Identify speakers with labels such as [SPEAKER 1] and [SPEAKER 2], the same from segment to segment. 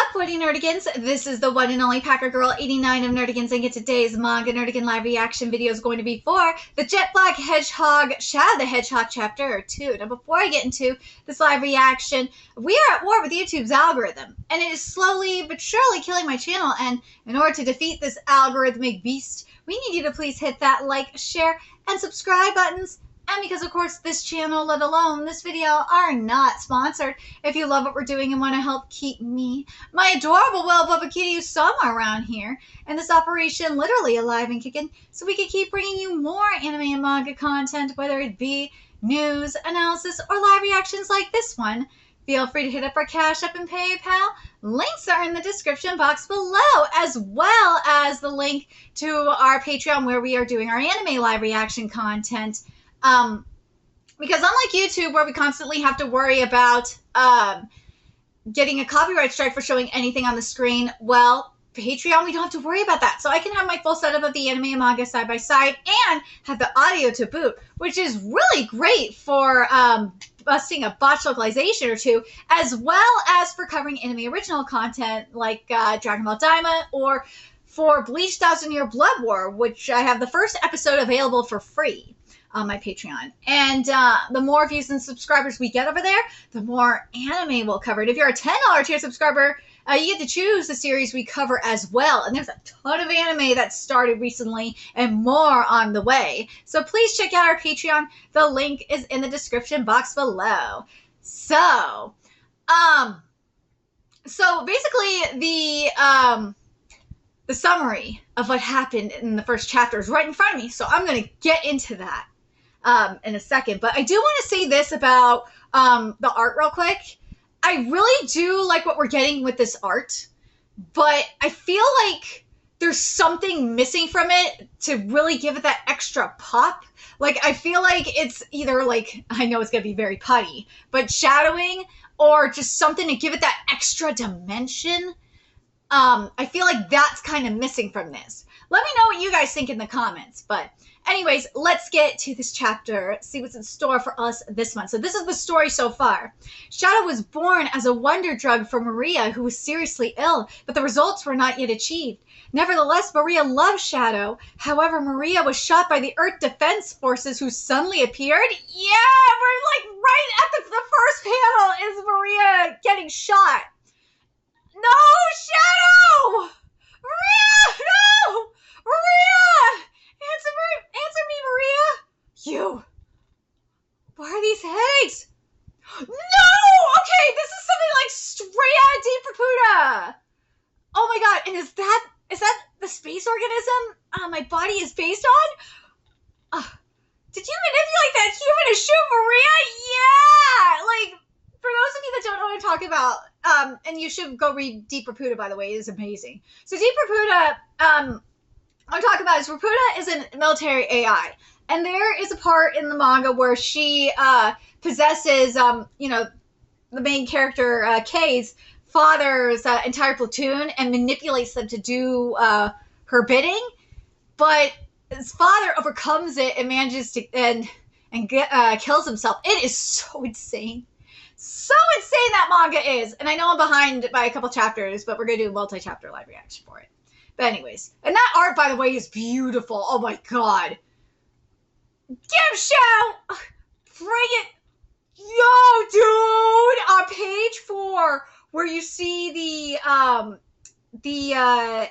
[SPEAKER 1] up, Woody Nerdigans? This is the one and only Packer Girl 89 of Nerdigans, and today's Manga Nerdigan live reaction video is going to be for the Jet Black Hedgehog Shadow the Hedgehog Chapter 2. Now, before I get into this live reaction, we are at war with YouTube's algorithm, and it is slowly but surely killing my channel, and in order to defeat this algorithmic beast, we need you to please hit that like, share, and subscribe buttons. And because, of course, this channel, let alone this video, are not sponsored. If you love what we're doing and want to help keep me, my adorable Bubba Kitty, somewhere around here, and this operation literally alive and kicking, so we can keep bringing you more anime and manga content, whether it be news, analysis, or live reactions like this one, feel free to hit up our Cash App and PayPal. Links are in the description box below, as well as the link to our Patreon where we are doing our anime live reaction content. Because unlike YouTube, where we constantly have to worry about getting a copyright strike for showing anything on the screen, well, Patreon, we don't have to worry about that. So I can have my full setup of the anime and manga side by side and have the audio to boot, which is really great for busting a botch localization or two, as well as for covering anime original content like Dragon Ball Daima, or for Bleach 1000-Year Blood War, which I have the first episode available for free on my Patreon. And the more views and subscribers we get over there, the more anime we'll cover. And if you're a $10 tier subscriber, you get to choose the series we cover as well. And there's a ton of anime that started recently and more on the way. So please check out our Patreon. The link is in the description box below. So basically the summary of what happened in the first chapter is right in front of me. So I'm going to get into that in a second. But I do want to say this about the art real quick. I really do like what we're getting with this art, but I feel like there's something missing from it to really give it that extra pop. Like, I feel like it's either like, I know it's going to be very putty, but shadowing or just something to give it that extra dimension. I feel like that's kind of missing from this. Let me know what you guys think in the comments. But anyways, let's get to this chapter, see what's in store for us this month. So this is the story so far. Shadow was born as a wonder drug for Maria, who was seriously ill, but the results were not yet achieved. Nevertheless, Maria loved Shadow. However, Maria was shot by the Earth Defense Forces, who suddenly appeared. Yeah, we're like right at the first panel is Maria getting shot. No, Shadow! Maria! No! Maria! Answer me, Maria! You! Why are these headaches? No! Okay, this is something like straight out of Deep Raputa! Oh my god, and is that the space organism my body is based on? Did you manipulate that human to shoot Maria? Yeah! Like, for those of you that don't know what I'm talking about, and you should go read Deep Raputa, by the way, it is amazing. So Deep Raputa, I'm talking about is Raputa is a military AI, and there is a part in the manga where she possesses, you know, the main character Kei's father's entire platoon and manipulates them to do her bidding, but his father overcomes it and manages to and kills himself. It is so insane. So insane that manga is. And I know I'm behind by a couple chapters, but we're going to do a multi-chapter live reaction for it. But anyways. And that art, by the way, is beautiful. Oh my god. Get him, Shadow! Bring it. Yo, dude! On page 4, where you see the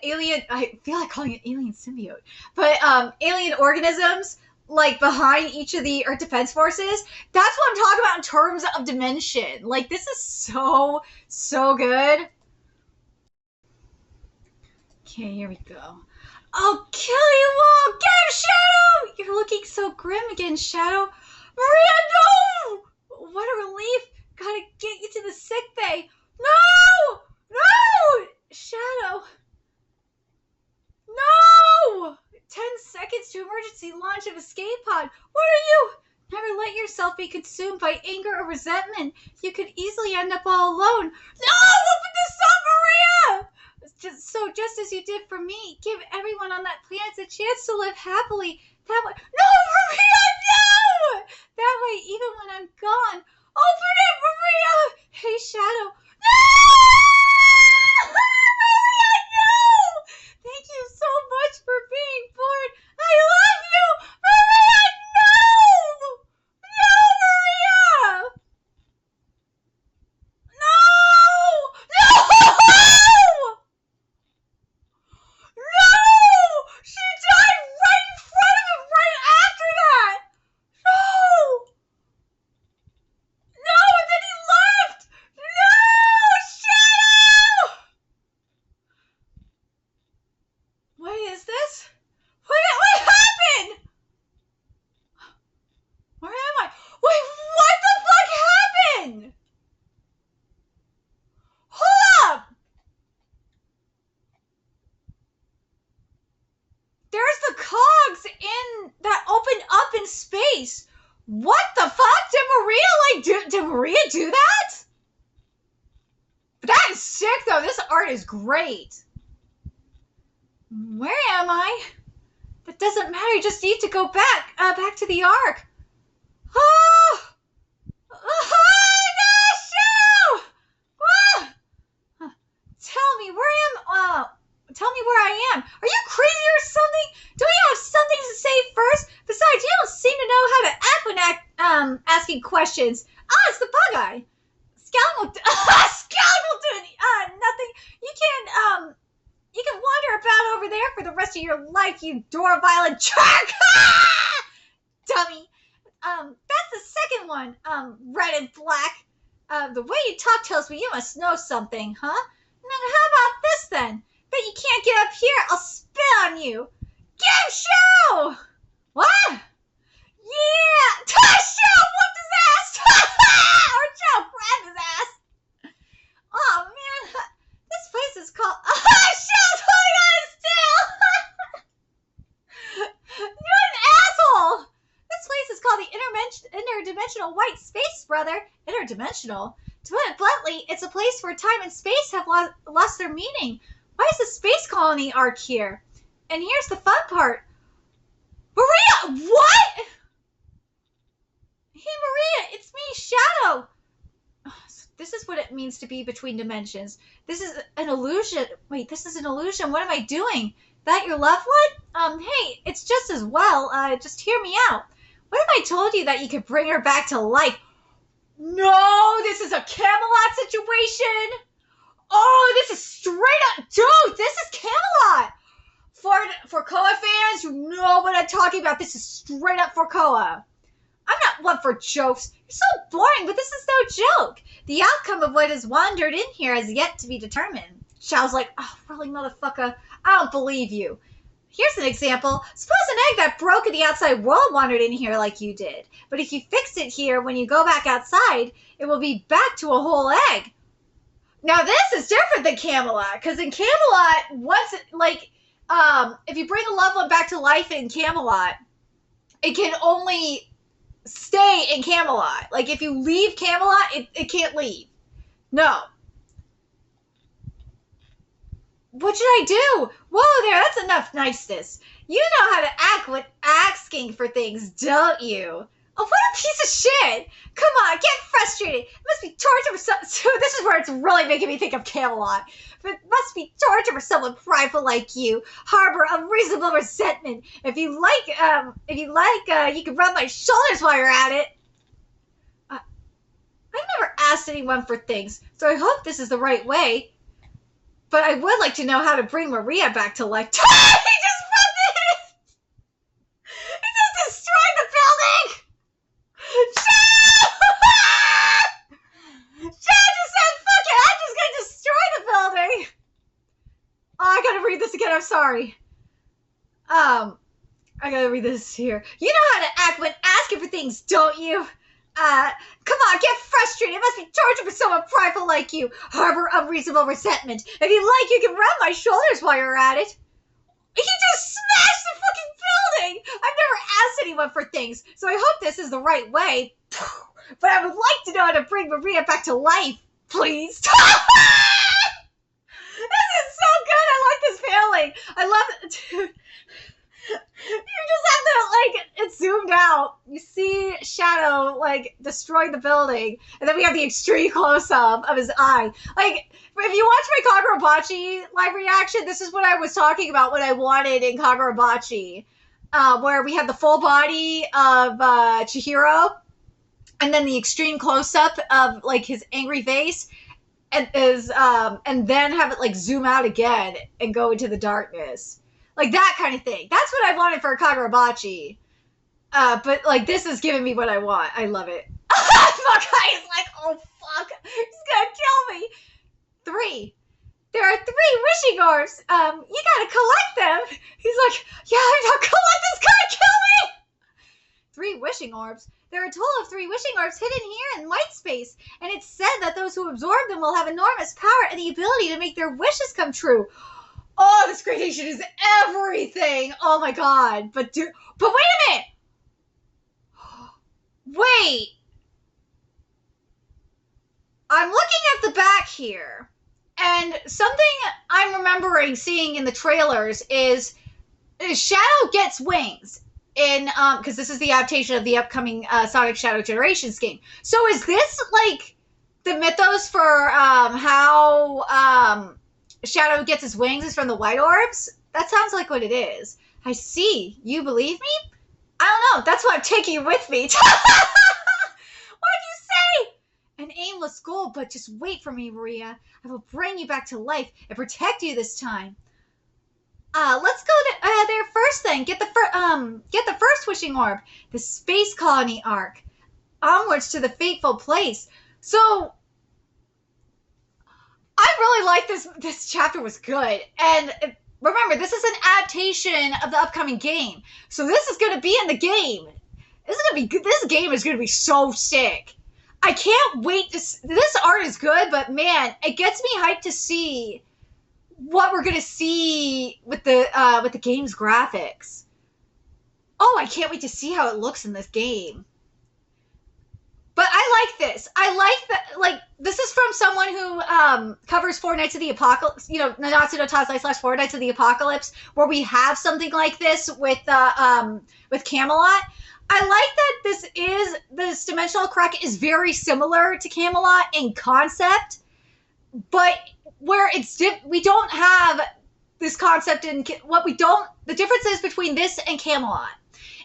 [SPEAKER 1] alien, I feel like calling it alien symbiote, but alien organisms, like, behind each of the Earth Defense Forces. That's what I'm talking about in terms of dimension. Like, this is so, so good. Okay, here we go. I'll kill you all! Get him, Shadow! You're looking so grim again, Shadow. Maria, no! What a relief. Gotta get you to the sick bay. No! No! Shadow. No! 10 seconds to emergency launch of escape pod. What are you? Never let yourself be consumed by anger or resentment. You could easily end up all alone. No! Open this up, Maria! Just as you did for me, give everyone on that planet a chance to live happily. That way. No, Maria, no! That way, even when I'm gone. Open it, Maria! Hey, Shadow. No! What the fuck? Did Maria do that? But that is sick, though. This art is great. Where am I? That doesn't matter. You just need to go back to the Ark. Oh! Oh, no! Ah! Tell me where I am. Are you crazy or something? Do we have something to say first? Besides, you don't seem to know how to act when asking questions. It's the bug eye. Scoundrel will do nothing. You can wander about over there for the rest of your life, you door violent jerk. Dummy. That's the second one. Red and black. The way you talk tells me you must know something, huh? Now, how about this then? Bet you can't get up here. I'll spit on you. Game show! What? Yeah! Show! Whooped his ass! Or Joe grabbed his ass. Oh, man. This place is called... Show's holding on his tail! You're an asshole! This place is called the Interdimensional White Space, brother. Interdimensional? To put it bluntly, it's a place where time and space have lost their meaning. Why is the space colony arc here? And here's the fun part. Maria! What? Hey, Maria, it's me, Shadow. This is what it means to be between dimensions. This is an illusion. Wait, this is an illusion. What am I doing? That your loved one? Hey, it's just as well. Just hear me out. What if I told you that you could bring her back to life? No, this is a Camelot situation. Oh, this is straight up, dude. This is Camelot. For Koa fans, you know what I'm talking about. This is straight up for Koa. I'm not one for jokes. You're so boring, but this is no joke. The outcome of what has wandered in here has yet to be determined. Xiao's like, oh, really, motherfucker? I don't believe you. Here's an example. Suppose an egg that broke in the outside world wandered in here like you did. But if you fix it here, when you go back outside, it will be back to a whole egg. Now, this is different than Camelot, because in Camelot, if you bring a loved one back to life in Camelot, it can only stay in Camelot. Like, if you leave Camelot, it can't leave. No. What should I do? Whoa there, that's enough niceness. You know how to act when asking for things, don't you? Oh, what a piece of shit! Come on, get frustrated. It must be torture for some... So this is where it's really making me think of Camelot. But it must be torture for someone prideful like you. Harbor unreasonable resentment. If you like, you can rub my shoulders while you're at it. I never asked anyone for things, so I hope this is the right way. But I would like to know how to bring Maria back to life. He just rubbed it! He just destroyed the building! Chad just said, fuck it, I'm just gonna destroy the building! Oh, I gotta read this again, I'm sorry. I gotta read this here. You know how to act when asking for things, don't you? Come on, get frustrated. It must be torture for someone prideful like you. Harbor unreasonable resentment. If you like, you can rub my shoulders while you're at it. He just smashed the fucking building! I've never asked anyone for things, so I hope this is the right way. But I would like to know how to bring Maria back to life, please. This is so good! I like this feeling! I love it, dude. You just have to, it's zoomed out. You see Shadow, destroy the building. And then we have the extreme close-up of his eye. If you watch my Kagurabachi live reaction, this is what I was talking about, what I wanted in Kagurabachi. Where we had the full body of Chihiro, and then the extreme close-up of, his angry face, and then have it, zoom out again and go into the darkness. That kind of thing. That's what I wanted for Kagurabachi. But, this is giving me what I want. I love it. Makai is like, oh, fuck. He's gonna kill me. 3. There are 3 wishing orbs. You gotta collect them. He's like, yeah, if I don't collect this, gonna kill me. 3 wishing orbs. There are a total of 3 wishing orbs hidden here in white space. And it's said that those who absorb them will have enormous power and the ability to make their wishes come true. Oh, this gradation is everything. Oh my god. But wait a minute. Wait, I'm looking at the back here, and something I'm remembering seeing in the trailers is Shadow gets wings in because this is the adaptation of the upcoming Sonic Shadow Generations game. So is this like the mythos for how Shadow gets his wings is from the white orbs? That sounds like what it is. I see. You believe me? I don't know. That's why I'm taking you with me. What'd you say? An aimless goal, but just wait for me, Maria. I will bring you back to life and protect you this time. Let's go to, there first then. Get the first wishing orb, the space colony arc, onwards to the fateful place. So, I really like this. This chapter was good, and remember, this is an adaptation of the upcoming game. So this is going to be in the game. This game is going to be so sick. I can't wait to. This art is good, but man, it gets me hyped to see what we're gonna see with the game's graphics. Oh, I can't wait to see how it looks in this game. But I like this. I like that. Like, this is from someone who covers Four Nights of the Apocalypse. You know, Nanatsu no Taizai / Four Nights of the Apocalypse, where we have something like this with Camelot. I like that this dimensional crack is very similar to Camelot in concept, but where we don't have this concept in the difference is between this and Camelot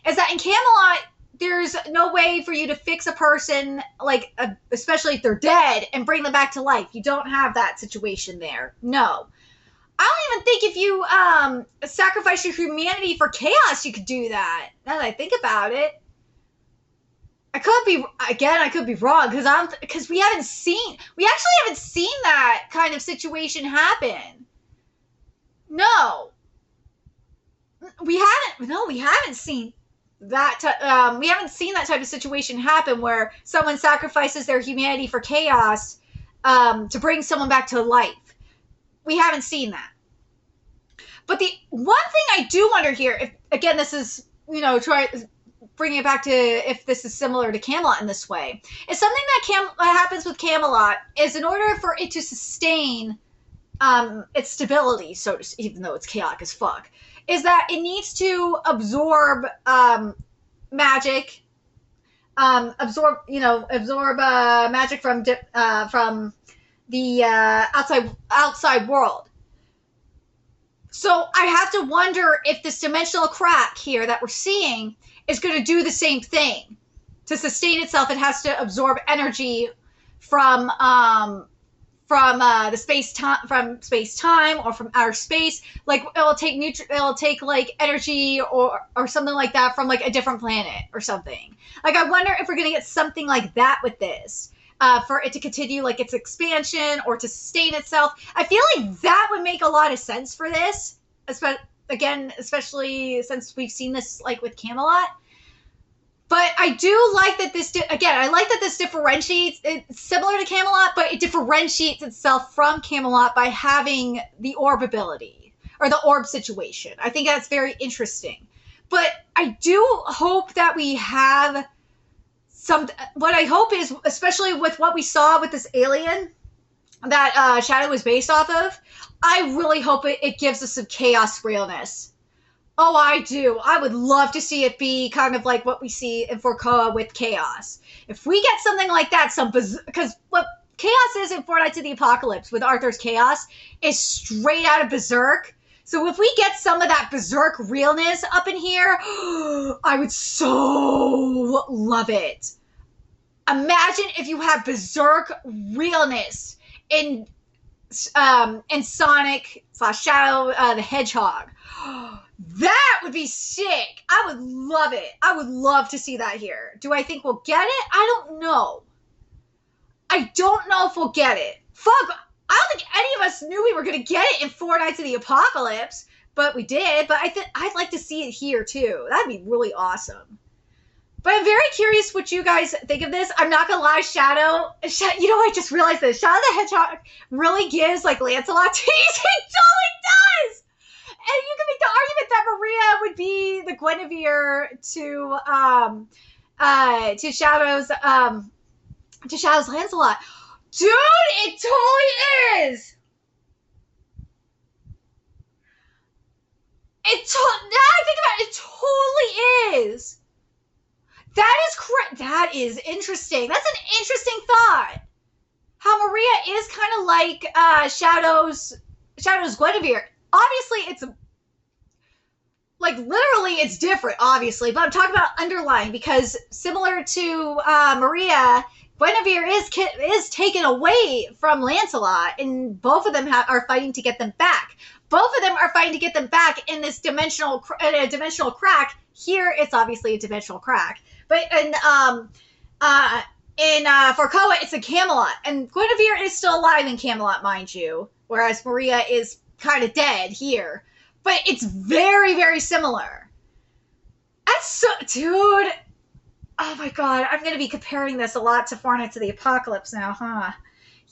[SPEAKER 1] is that in Camelot there's no way for you to fix a person, like especially if they're dead, and bring them back to life. You don't have that situation there. No. I don't even think if you sacrifice your humanity for chaos, you could do that. Now that I think about it, I could be wrong because we actually haven't seen that kind of situation happen. No, we haven't seen that. We haven't seen that type of situation happen where someone sacrifices their humanity for chaos to bring someone back to life. We haven't seen that. But the one thing I do wonder here, if again this is bringing it back to if this is similar to Camelot in this way, is something that happens with Camelot is in order for it to sustain its stability, even though it's chaotic as fuck, is that it needs to absorb magic, absorb magic from the outside world. So I have to wonder if this dimensional crack here that we're seeing is going to do the same thing. To sustain itself, it has to absorb energy from space time or from outer space. Like it'll take like energy or something like that from like a different planet or something. Like I wonder if we're going to get something like that with this. For it to continue like its expansion or to sustain itself. I feel like that would make a lot of sense for this, especially since we've seen this like with Camelot. But I do like that this differentiates. It's similar to Camelot, but it differentiates itself from Camelot by having the orb ability or the orb situation. I think that's very interesting. But I do hope that we have what I hope is, especially with what we saw with this alien that Shadow was based off of, I really hope it gives us some chaos realness. Oh, I do. I would love to see it be kind of like what we see in Forkoa with chaos. If we get something like that, because what chaos is in Four Nights of the Apocalypse with Arthur's chaos is straight out of Berserk. So if we get some of that Berserk realness up in here, I would so love it. Imagine if you have Berserk realness in Sonic / Shadow the Hedgehog. That would be sick. I would love it. I would love to see that here. Do I think we'll get it? I don't know. I don't know if we'll get it. Fuck. I don't think any of us knew we were going to get it in Four Nights of the Apocalypse, but we did. But I'd like to see it here too. That'd be really awesome. But I'm very curious what you guys think of this. I'm not gonna lie, I just realized this. Shadow the Hedgehog really gives like Lancelot tease. He totally does. And you can make the argument that Maria would be the Guinevere Shadow's Lancelot. Dude, it totally is. Now I think about it, it totally is. That is correct. That is interesting. That's an interesting thought. How Maria is kind of like Shadow's Guinevere. Obviously, it's like literally it's different, obviously, but I'm talking about underlying because similar to Maria, Guinevere is taken away from Lancelot, and both of them are fighting to get them back. Both of them are fighting to get them back in this dimensional crack. Here, it's obviously a dimensional crack, but in Forcoa, it's a Camelot, and Guinevere is still alive in Camelot, mind you, whereas Maria is kind of dead here. But it's very, very similar. That's so, dude. Oh my god, I'm gonna be comparing this a lot to Four Nights of the Apocalypse now, huh?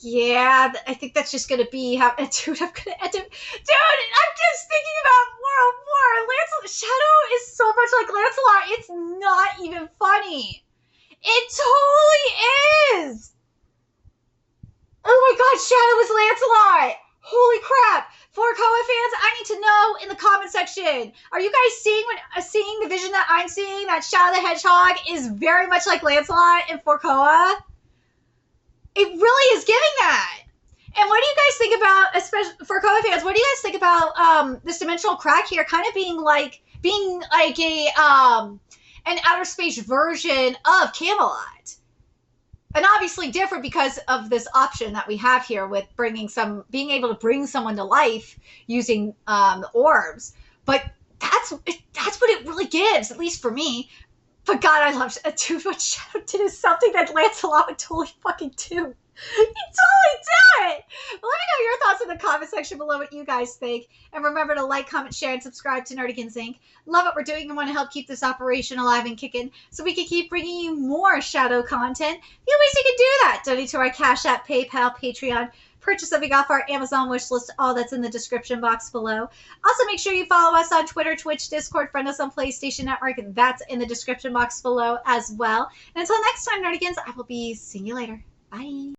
[SPEAKER 1] Yeah, I think that's just gonna be how. Dude, I'm just thinking about World War. Lancelot Shadow is so much like Lancelot. It's not even funny. It totally is. Oh my god, Shadow is Lancelot. Holy crap. For Koa fans, I need to know in the comment section. Are you guys seeing the vision that I'm seeing? That Shadow the Hedgehog is very much like Lancelot in Forcoa? It really is giving that. And what do you guys think about, especially for Forcoa fans, what do you guys think about this dimensional crack here kind of being like a an outer space version of Camelot? And obviously different because of this option that we have here with being able to bring someone to life using orbs. But that's what it really gives, at least for me. But God, I love dude, what Shadow did is something that Lancelot would totally fucking do. He totally did it! Well, let me know your thoughts in the comment section below what you guys think. And remember to like, comment, share, and subscribe to Nerdigans Inc. Love what we're doing and want to help keep this operation alive and kicking so we can keep bringing you more Shadow content. The only ways you can do that, donate to our Cash App, PayPal, Patreon, purchase something off our Amazon wish list, all that's in the description box below. Also, make sure you follow us on Twitter, Twitch, Discord, friend us on PlayStation Network. That's in the description box below as well. And until next time, Nerdigans, I will be seeing you later. Bye.